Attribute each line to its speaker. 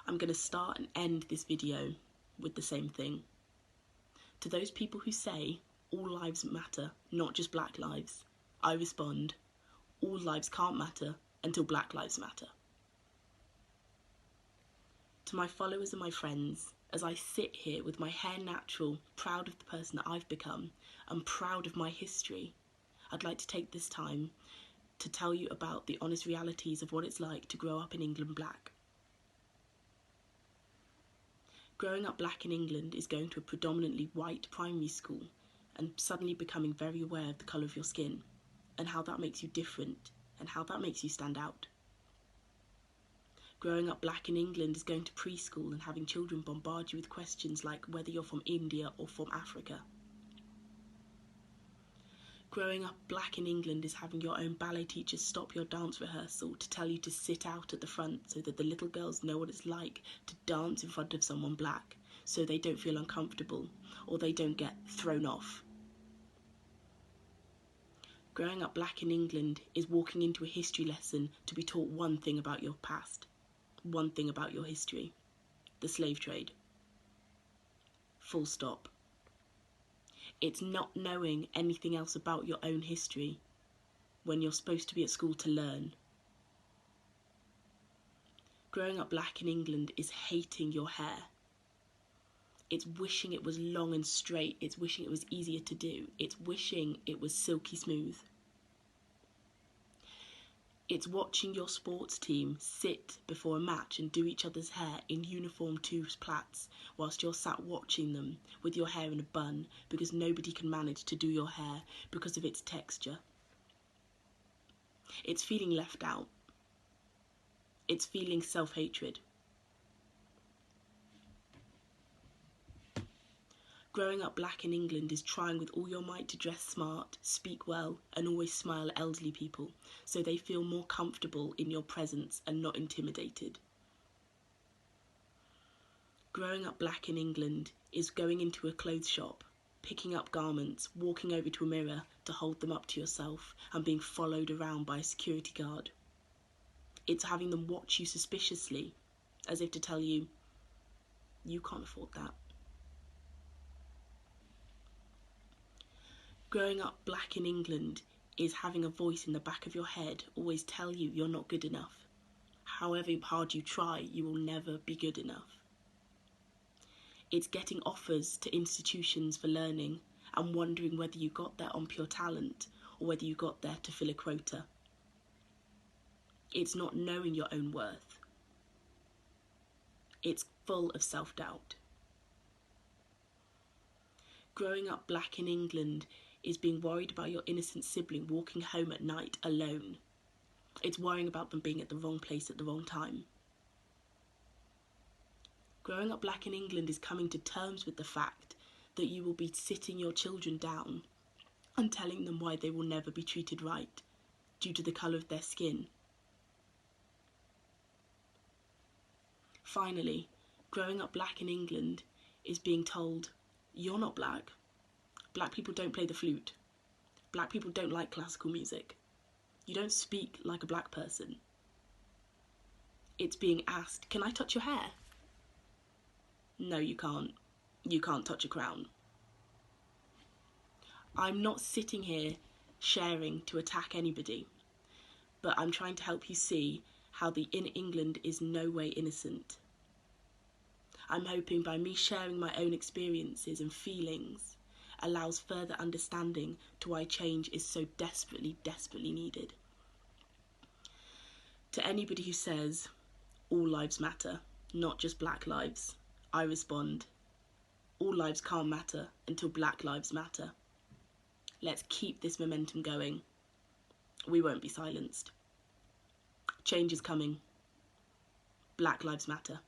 Speaker 1: I'm going to start and end this video with the same thing. To those people who say all lives matter, not just black lives, I respond, all lives can't matter until black lives matter. To my followers and my friends, as I sit here with my hair natural, proud of the person that I've become, and proud of my history, I'd like to take this time to tell you about the honest realities of what it's like to grow up in England black. Growing up black in England is going to a predominantly white primary school and suddenly becoming very aware of the colour of your skin and how that makes you different and how that makes you stand out. Growing up black in England is going to preschool and having children bombard you with questions like whether you're from India or from Africa. Growing up black in England is having your own ballet teacher stop your dance rehearsal to tell you to sit out at the front so that the little girls know what it's like to dance in front of someone black so they don't feel uncomfortable or they don't get thrown off. Growing up black in England is walking into a history lesson to be taught one thing about your past, one thing about your history: the slave trade. Full stop. It's not knowing anything else about your own history when you're supposed to be at school to learn. Growing up black in England is hating your hair. It's wishing it was long and straight. It's wishing it was easier to do. It's wishing it was silky smooth. It's watching your sports team sit before a match and do each other's hair in uniform two plaits whilst you're sat watching them with your hair in a bun because nobody can manage to do your hair because of its texture. It's feeling left out. It's feeling self-hatred. Growing up black in England is trying with all your might to dress smart, speak well, and always smile at elderly people so they feel more comfortable in your presence and not intimidated. Growing up black in England is going into a clothes shop, picking up garments, walking over to a mirror to hold them up to yourself and being followed around by a security guard. It's having them watch you suspiciously as if to tell you, you can't afford that. Growing up black in England is having a voice in the back of your head always tell you you're not good enough. However hard you try, you will never be good enough. It's getting offers to institutions for learning and wondering whether you got there on pure talent or whether you got there to fill a quota. It's not knowing your own worth. It's full of self-doubt. Growing up black in England is being worried about your innocent sibling walking home at night alone. It's worrying about them being at the wrong place at the wrong time. Growing up black in England is coming to terms with the fact that you will be sitting your children down and telling them why they will never be treated right due to the colour of their skin. Finally, growing up black in England is being told, you're not black. Black people don't play the flute. Black people don't like classical music. You don't speak like a black person. It's being asked, can I touch your hair? No, you can't. You can't touch a crown. I'm not sitting here sharing to attack anybody, but I'm trying to help you see how the in England is no way innocent. I'm hoping by me sharing my own experiences and feelings allows further understanding to why change is so desperately, desperately needed. To anybody who says, all lives matter, not just black lives, I respond, all lives can't matter until black lives matter. Let's keep this momentum going. We won't be silenced. Change is coming. Black lives matter.